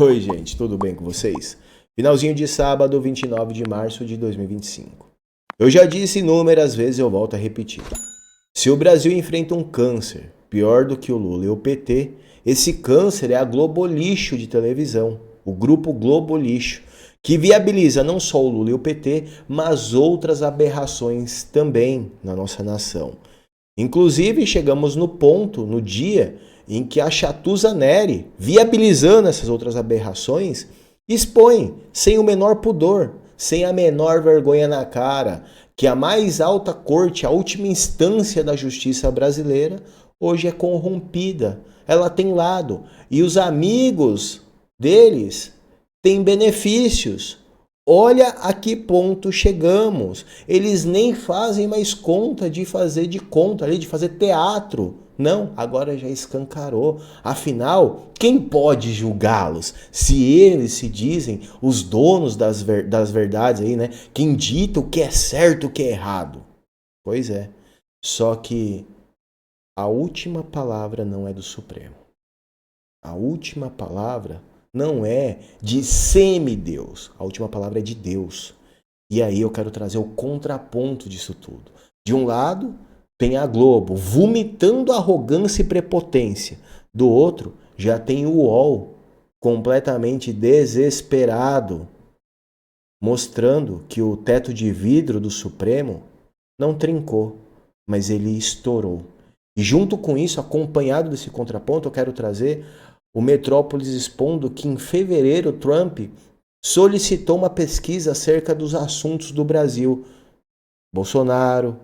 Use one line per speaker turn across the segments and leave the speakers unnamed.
Oi, gente, tudo bem com vocês? Finalzinho de sábado, 29 de março de 2025. Eu já disse inúmeras vezes e eu volto a repetir. Se o Brasil enfrenta um câncer pior do que o Lula e o PT, esse câncer é a Globo Lixo de televisão, o grupo Globo Lixo, que viabiliza não só o Lula e o PT, mas outras aberrações também na nossa nação. Inclusive, chegamos no ponto, no dia, em que a Chatuza Neri, viabilizando essas outras aberrações, expõe, sem o menor pudor, sem a menor vergonha na cara, que a mais alta corte, a última instância da justiça brasileira, hoje é corrompida. Ela tem lado. E os amigos deles têm benefícios. Olha a que ponto chegamos. Eles nem fazem mais conta de fazer de conta ali, de fazer teatro. Não, agora já escancarou. Afinal, quem pode julgá-los? Se eles se dizem os donos das verdades aí, né? Quem dita o que é certo e o que é errado. Pois é. Só que a última palavra não é do Supremo. A última palavra não é de semideus. A última palavra é de Deus. E aí eu quero trazer o contraponto disso tudo. De um lado, tem a Globo vomitando arrogância e prepotência. Do outro, já tem o UOL completamente desesperado, mostrando que o teto de vidro do Supremo não trincou, mas ele estourou. E junto com isso, acompanhado desse contraponto, eu quero trazer o Metrópolis expondo que em fevereiro Trump solicitou uma pesquisa acerca dos assuntos do Brasil. Bolsonaro,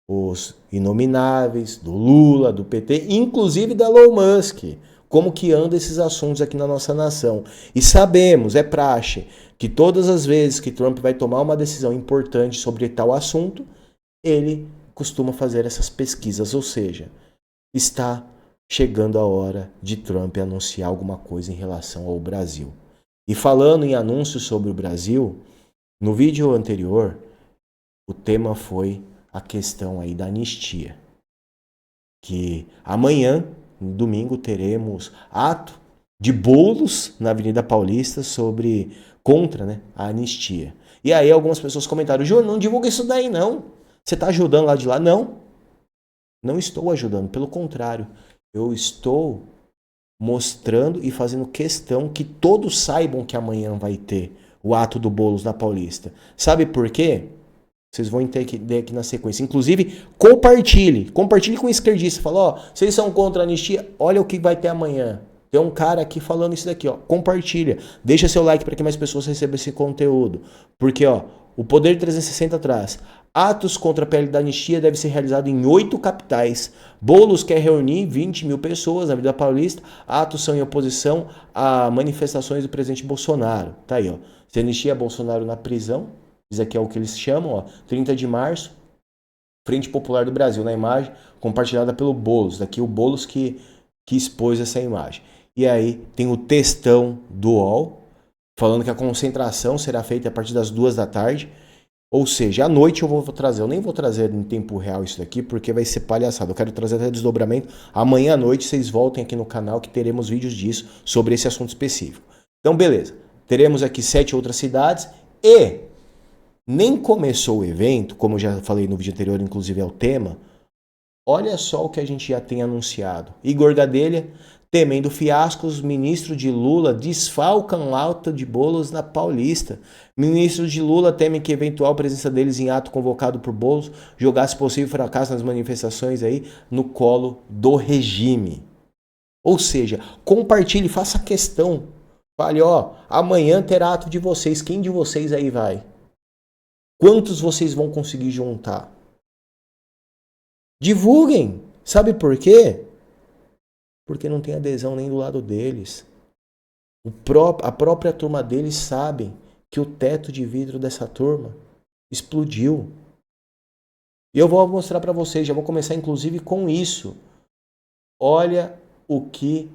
os inomináveis, do Lula, do PT, inclusive da Elon Musk. Como que andam esses assuntos aqui na nossa nação. E sabemos, é praxe, que todas as vezes que Trump vai tomar uma decisão importante sobre tal assunto, ele costuma fazer essas pesquisas, ou seja, está chegando a hora de Trump anunciar alguma coisa em relação ao Brasil. E falando em anúncios sobre o Brasil, no vídeo anterior, o tema foi a questão aí da anistia. Que amanhã, no domingo, teremos ato de bolos na Avenida Paulista contra, né, a anistia. E aí algumas pessoas comentaram: Júnior, não divulga isso daí não. Você está ajudando lá de lá? Não. Não estou ajudando, pelo contrário. Eu estou mostrando e fazendo questão que todos saibam que amanhã vai ter o ato do Boulos na Paulista. Sabe por quê? Vocês vão entender aqui na sequência. Inclusive, compartilhe com o esquerdista. Fala, ó, vocês são contra a anistia? Olha o que vai ter amanhã. Tem um cara aqui falando isso daqui, ó. Compartilha. Deixa seu like para que mais pessoas recebam esse conteúdo. Porque, ó, o Poder 360 traz. Atos contra a pele da anistia deve ser realizado em 8 capitais. Boulos quer reunir 20 mil pessoas na Avenida Paulista. Atos são em oposição a manifestações do presidente Bolsonaro. Tá aí, ó. Se anistia Bolsonaro na prisão. Isso aqui é o que eles chamam, ó. 30 de março. Frente Popular do Brasil, na imagem compartilhada pelo Boulos. Daqui o Boulos que expôs essa imagem. E aí tem o textão do UOL, falando que a concentração será feita a partir das 2 da tarde. Ou seja, à noite eu vou trazer, eu nem vou trazer em tempo real isso daqui, porque vai ser palhaçada. Eu quero trazer até desdobramento. Amanhã à noite vocês voltem aqui no canal que teremos vídeos disso, sobre esse assunto específico. Então, beleza. Teremos aqui 7 outras cidades e nem começou o evento, como eu já falei no vídeo anterior, inclusive é o tema. Olha só o que a gente já tem anunciado. Igor Gadelha, temendo fiascos, ministro de Lula desfalcam alta de Boulos na Paulista. Ministros de Lula temem que eventual presença deles em ato convocado por Boulos jogasse possível fracasso nas manifestações aí no colo do regime. Ou seja, compartilhe, faça questão. Fale, ó, amanhã terá ato de vocês. Quem de vocês aí vai? Quantos vocês vão conseguir juntar? Divulguem. Sabe por quê? Porque não tem adesão nem do lado deles. A própria turma deles sabe que o teto de vidro dessa turma explodiu. E eu vou mostrar para vocês, já vou começar inclusive com isso. Olha o que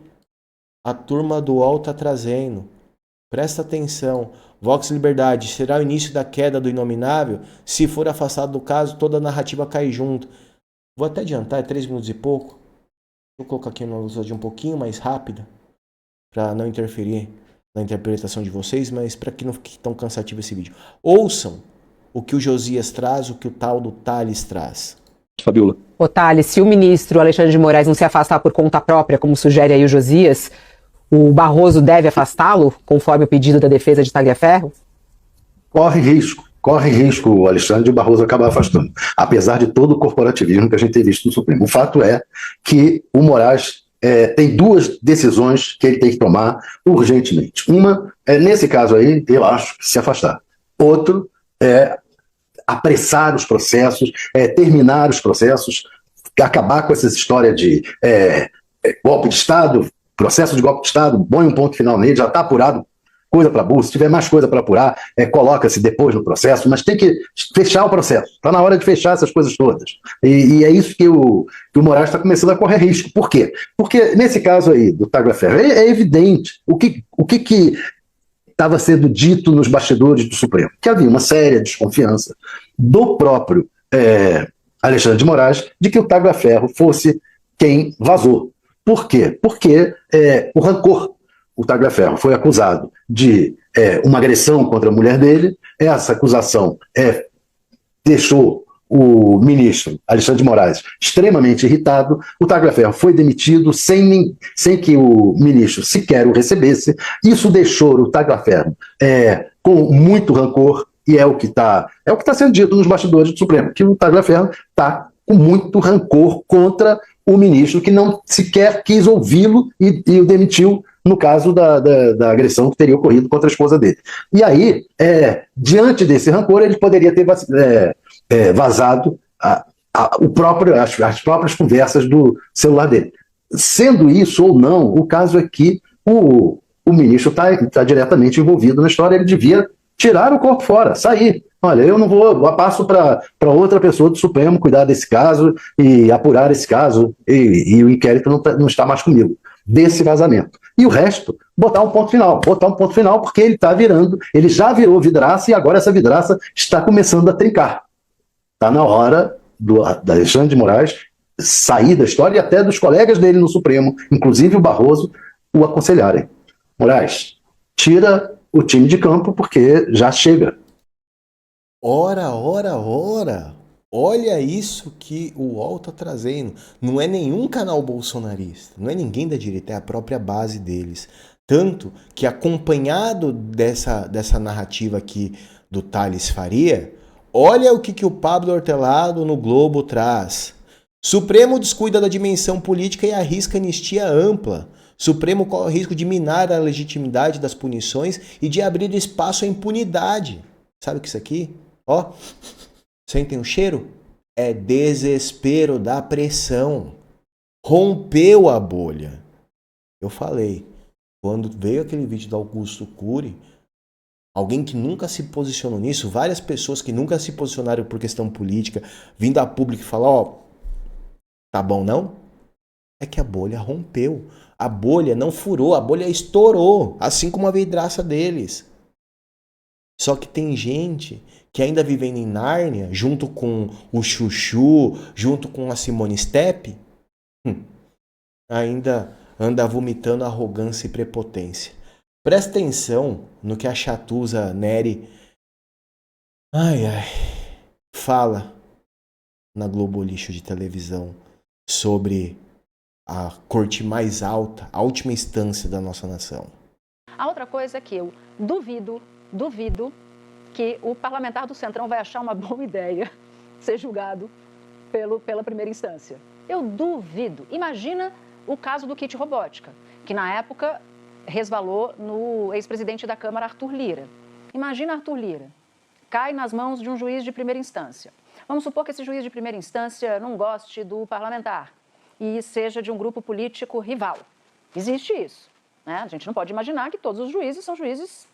a turma do UOL está trazendo. Presta atenção. Vox Liberdade, será o início da queda do inominável? Se for afastado do caso, toda a narrativa cai junto. Vou até adiantar, é 3 minutos e pouco. Vou colocar aqui uma velocidade um pouquinho mais rápida, para não interferir na interpretação de vocês, mas para que não fique tão cansativo esse vídeo. Ouçam o que o Josias traz, o que o tal do Thales traz.
Fabiola.
Ô Thales, se o ministro Alexandre de Moraes não se afastar por conta própria, como sugere aí o Josias, o Barroso deve afastá-lo, conforme o pedido da defesa de Tagliaferro?
Corre risco o Alexandre de Barroso acabar afastando, apesar de todo o corporativismo que a gente tem visto no Supremo. O fato é que o Moraes tem duas decisões que ele tem que tomar urgentemente. Uma é, nesse caso aí, eu acho, se afastar. Outro é apressar os processos, terminar os processos, acabar com essa história de golpe de Estado, processo de golpe de Estado, põe um ponto final nele, já está apurado coisa para burro, se tiver mais coisa para apurar, coloca-se depois no processo, mas tem que fechar o processo, está na hora de fechar essas coisas todas. E é isso que o Moraes está começando a correr risco. Por quê? Porque nesse caso aí do Tagliaferro, é evidente o que estava sendo dito nos bastidores do Supremo, que havia uma séria desconfiança do próprio Alexandre de Moraes de que o Tagliaferro fosse quem vazou. Por quê? Porque o rancor. O Tagliaferro foi acusado de uma agressão contra a mulher dele, essa acusação deixou o ministro Alexandre de Moraes extremamente irritado, o Tagliaferro foi demitido sem que o ministro sequer o recebesse, isso deixou o Tagliaferro com muito rancor, e é o que está sendo dito nos bastidores do Supremo, que o Tagliaferro está com muito rancor contra o ministro que não sequer quis ouvi-lo e o demitiu no caso da agressão que teria ocorrido contra a esposa dele. E aí, diante desse rancor, ele poderia ter vazado as próprias conversas do celular dele. Sendo isso ou não, o caso é que o ministro está diretamente envolvido na história, ele devia tirar o corpo fora, sair. Olha, eu não vou, eu passo para outra pessoa do Supremo cuidar desse caso e apurar esse caso, e o inquérito não está mais comigo, desse vazamento. E o resto, botar um ponto final, porque ele já virou vidraça e agora essa vidraça está começando a trincar. Está na hora da Alexandre de Moraes sair da história e até dos colegas dele no Supremo, inclusive o Barroso, o aconselharem. Moraes, tira o time de campo porque já chega.
Ora! Olha isso que o UOL está trazendo. Não é nenhum canal bolsonarista, não é ninguém da direita, é a própria base deles. Tanto que, acompanhado dessa narrativa aqui do Thales Faria, olha o que o Pablo Hortelado no Globo traz. Supremo descuida da dimensão política e arrisca anistia ampla. Supremo corre o risco de minar a legitimidade das punições e de abrir espaço à impunidade. Sabe o que é isso aqui? Ó, sentem o cheiro? É desespero da pressão. Rompeu a bolha. Eu falei, quando veio aquele vídeo do Augusto Cury, alguém que nunca se posicionou nisso, várias pessoas que nunca se posicionaram por questão política, vindo a público e falar, ó, tá bom não? É que a bolha rompeu. A bolha não furou, a bolha estourou, assim como a vidraça deles. Só que tem gente que ainda vivendo em Nárnia, junto com o Chuchu, junto com a Simone Steph, ainda anda vomitando arrogância e prepotência. Presta atenção no que a chatusa Nery fala na Globo Lixo de televisão sobre a corte mais alta, a última instância da nossa nação.
A outra coisa é que eu duvido que o parlamentar do Centrão vai achar uma boa ideia ser julgado pela primeira instância. Eu duvido. Imagina o caso do kit robótica, que na época resvalou no ex-presidente da Câmara, Arthur Lira. Imagina Arthur Lira, cai nas mãos de um juiz de primeira instância. Vamos supor que esse juiz de primeira instância não goste do parlamentar e seja de um grupo político rival. Existe isso, né? A gente não pode imaginar que todos os juízes são juízes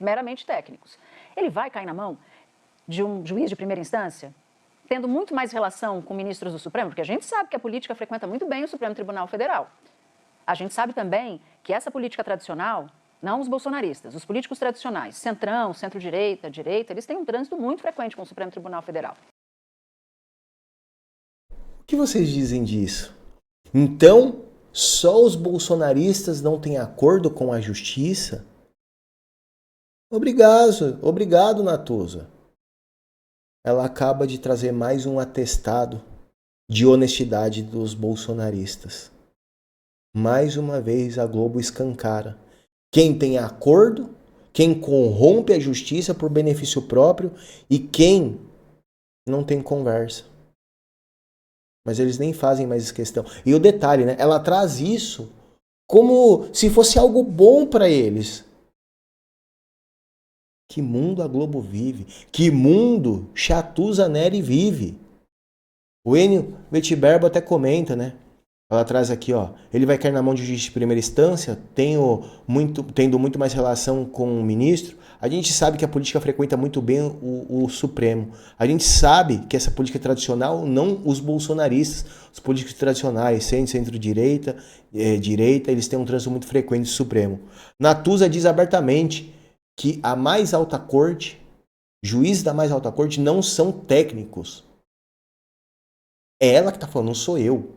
meramente técnicos. Ele vai cair na mão de um juiz de primeira instância, tendo muito mais relação com ministros do Supremo, porque a gente sabe que a política frequenta muito bem o Supremo Tribunal Federal. A gente sabe também que essa política tradicional, não os bolsonaristas, os políticos tradicionais, centrão, centro-direita, direita, eles têm um trânsito muito frequente com o Supremo Tribunal Federal.
O que vocês dizem disso? Então, só os bolsonaristas não têm acordo com a justiça? Obrigado, Natuza. Ela acaba de trazer mais um atestado de honestidade dos bolsonaristas. Mais uma vez a Globo escancara. Quem tem acordo, quem corrompe a justiça por benefício próprio e quem não tem conversa. Mas eles nem fazem mais questão. E o detalhe, né? Ela traz isso como se fosse algo bom para eles. Que mundo a Globo vive? Que mundo Chatuza Neri vive? O Enio Vettiberbo até comenta, né? Ela traz aqui, ó. Ele vai cair na mão de juiz de primeira instância, tendo muito mais relação com o ministro. A gente sabe que a política frequenta muito bem o Supremo. A gente sabe que essa política tradicional, não os bolsonaristas, os políticos tradicionais, centro-direita, direita, eles têm um trânsito muito frequente do Supremo. Natuza diz abertamente que a mais alta corte, juízes da mais alta corte não são técnicos. É ela que tá falando, não sou eu.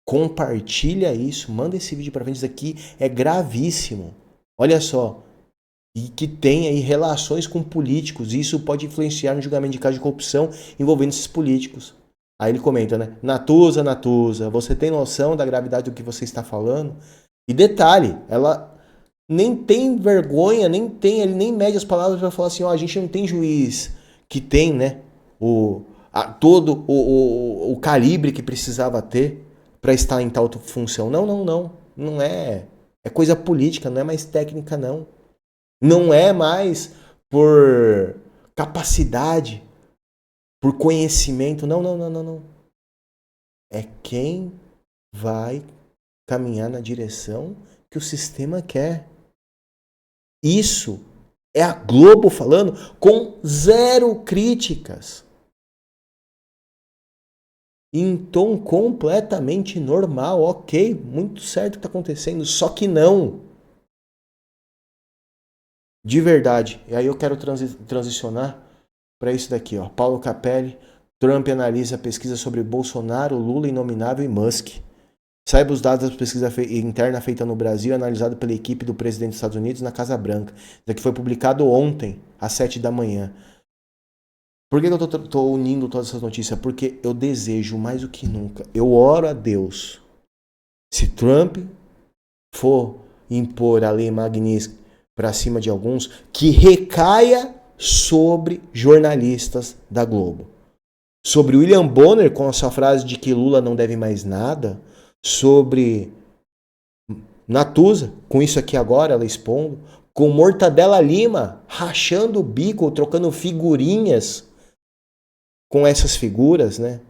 Compartilha isso, manda esse vídeo pra frente, isso aqui é gravíssimo. Olha só, e que tem aí relações com políticos, e isso pode influenciar no julgamento de caso de corrupção envolvendo esses políticos. Aí ele comenta, né? Natuza, você tem noção da gravidade do que você está falando? E detalhe, ela nem tem vergonha, ele nem mede as palavras para falar assim, ó, a gente não tem juiz que tem, né, todo o calibre que precisava ter para estar em tal função. Não é. É coisa política, não é mais técnica, não. Não é mais por capacidade, por conhecimento, não. É quem vai caminhar na direção que o sistema quer. Isso é a Globo falando com zero críticas. Em tom completamente normal, ok, muito certo o que está acontecendo, só que não. De verdade. E aí eu quero transicionar para isso daqui, ó. Paulo Capelli, Trump analisa a pesquisa sobre Bolsonaro, Lula, Inominável e Musk. Saiba os dados da pesquisa interna feita no Brasil, analisado pela equipe do presidente dos Estados Unidos na Casa Branca. Isso aqui foi publicado ontem, às 7 da manhã. Por que eu tô unindo todas essas notícias? Porque eu desejo mais do que nunca. Eu oro a Deus. Se Trump for impor a lei Magnitsky para cima de alguns, que recaia sobre jornalistas da Globo. Sobre William Bonner, com a sua frase de que Lula não deve mais nada. Sobre Natuza, com isso aqui agora, ela expondo. Com Mortadela Lima, rachando o bico, trocando figurinhas com essas figuras, né?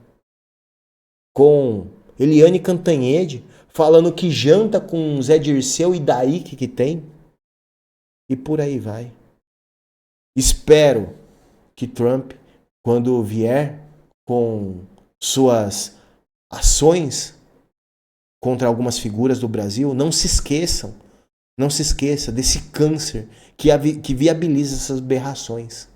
Com Eliane Cantanhede falando que janta com Zé Dirceu e daí que tem. E por aí vai. Espero que Trump, quando vier com suas ações contra algumas figuras do Brasil, não se esqueça desse câncer que viabiliza essas aberrações.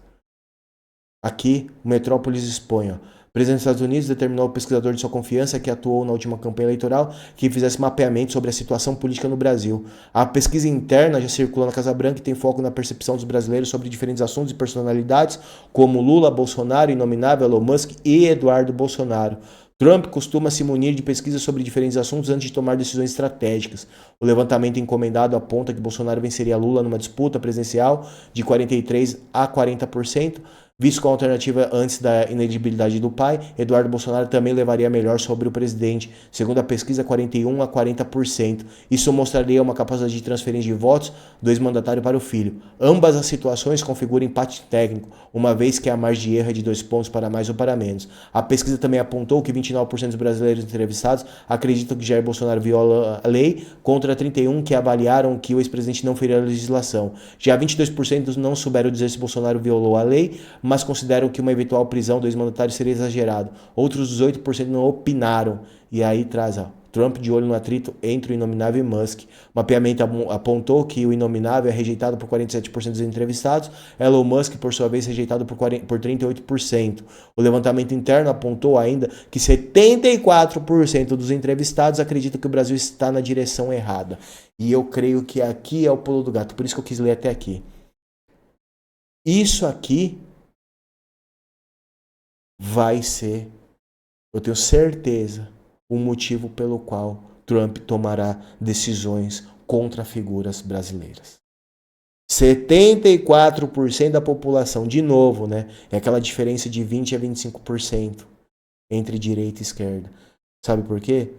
Aqui, o Metrópolis expõe, ó. O presidente dos Estados Unidos determinou ao pesquisador de sua confiança que atuou na última campanha eleitoral que fizesse mapeamento sobre a situação política no Brasil. A pesquisa interna já circula na Casa Branca e tem foco na percepção dos brasileiros sobre diferentes assuntos e personalidades como Lula, Bolsonaro, Inominável, Elon Musk e Eduardo Bolsonaro. Trump costuma se munir de pesquisas sobre diferentes assuntos antes de tomar decisões estratégicas. O levantamento encomendado aponta que Bolsonaro venceria Lula numa disputa presidencial de 43% a 40%, visto com a alternativa antes da inelegibilidade do pai. Eduardo Bolsonaro também levaria melhor sobre o presidente, segundo a pesquisa 41% a 40%. Isso mostraria uma capacidade de transferência de votos do ex-mandatário para o filho. Ambas as situações configuram empate técnico, uma vez que a margem de erro é de 2 pontos para mais ou para menos. A pesquisa também apontou que 29% dos brasileiros entrevistados acreditam que Jair Bolsonaro viola a lei, contra 31% que avaliaram que o ex-presidente não feriu a legislação. Já 22% não souberam dizer se Bolsonaro violou a lei, mas consideram que uma eventual prisão do ex-mandatário seria exagerado. Outros 18% não opinaram. E aí traz, ó, Trump de olho no atrito entre o Inominável e Musk. O mapeamento apontou que o Inominável é rejeitado por 47% dos entrevistados, Elon Musk, por sua vez, rejeitado por 38%. O levantamento interno apontou ainda que 74% dos entrevistados acreditam que o Brasil está na direção errada. E eu creio que aqui é o pulo do gato, por isso que eu quis ler até aqui. Isso aqui vai ser, eu tenho certeza, o motivo pelo qual Trump tomará decisões contra figuras brasileiras. 74% da população, de novo, né? É aquela diferença de 20% a 25% entre direita e esquerda. Sabe por quê?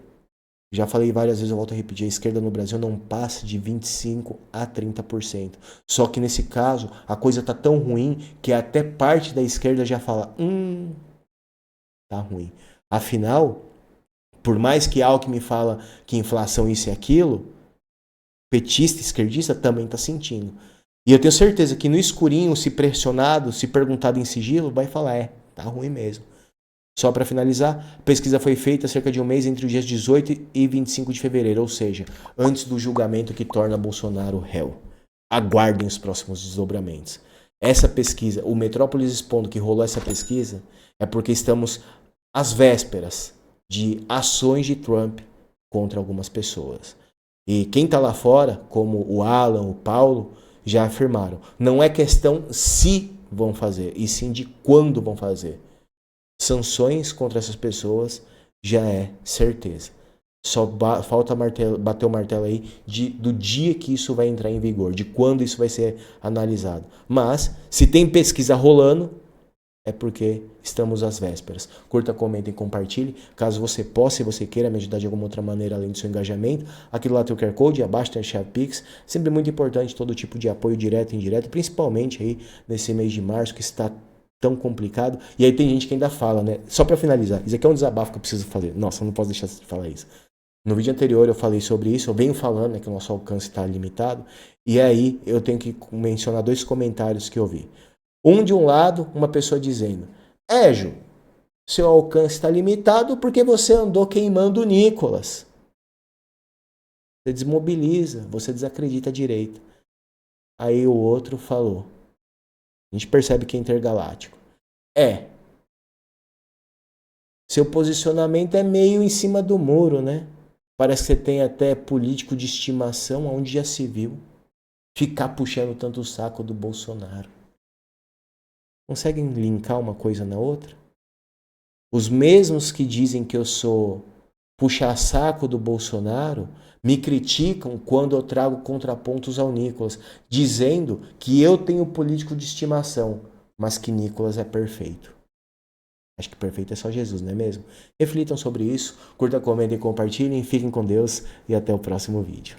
Já falei várias vezes, eu volto a repetir, a esquerda no Brasil não passa de 25% a 30%. Só que nesse caso, a coisa tá tão ruim que até parte da esquerda já fala, tá ruim. Afinal, por mais que Alckmin fala que inflação isso e aquilo, petista, esquerdista também tá sentindo. E eu tenho certeza que no escurinho, se pressionado, se perguntado em sigilo, vai falar, tá ruim mesmo. Só para finalizar, a pesquisa foi feita há cerca de um mês entre os dias 18 e 25 de fevereiro, ou seja, antes do julgamento que torna Bolsonaro réu. Aguardem os próximos desdobramentos. Essa pesquisa, o Metrópolis expondo que rolou essa pesquisa, é porque estamos às vésperas de ações de Trump contra algumas pessoas. E quem está lá fora, como o Alan, o Paulo, já afirmaram, não é questão se vão fazer, e sim de quando vão fazer. Sanções contra essas pessoas já é certeza. Só falta bater o martelo aí do dia que isso vai entrar em vigor, de quando isso vai ser analisado. Mas, se tem pesquisa rolando, é porque estamos às vésperas. Curta, comentem, compartilhe. Caso você possa e você queira me ajudar de alguma outra maneira além do seu engajamento, aquilo lá tem o QR Code, abaixo tem a chave Pix. Sempre muito importante todo tipo de apoio direto e indireto, principalmente aí nesse mês de março que está tão complicado. E aí tem gente que ainda fala, né? Só para finalizar, isso aqui é um desabafo que eu preciso fazer. Nossa, eu não posso deixar de falar isso. No vídeo anterior eu falei sobre isso, eu venho falando, né, que o nosso alcance está limitado. E aí eu tenho que mencionar 2 comentários que eu vi. De um lado, uma pessoa dizendo, Ju, seu alcance está limitado porque você andou queimando o Nicolas. Você desmobiliza, você desacredita a direita. Aí o outro falou, a gente percebe que é intergaláctico. Seu posicionamento é meio em cima do muro, né? Parece que você tem até político de estimação, onde já se viu ficar puxando tanto o saco do Bolsonaro. Conseguem linkar uma coisa na outra? Os mesmos que dizem que eu sou puxa-saco do Bolsonaro me criticam quando eu trago contrapontos ao Nicolas, dizendo que eu tenho político de estimação, mas que Nicolas é perfeito. Acho que perfeito é só Jesus, não é mesmo? Reflitam sobre isso, curta, comentem, compartilhem, fiquem com Deus e até o próximo vídeo.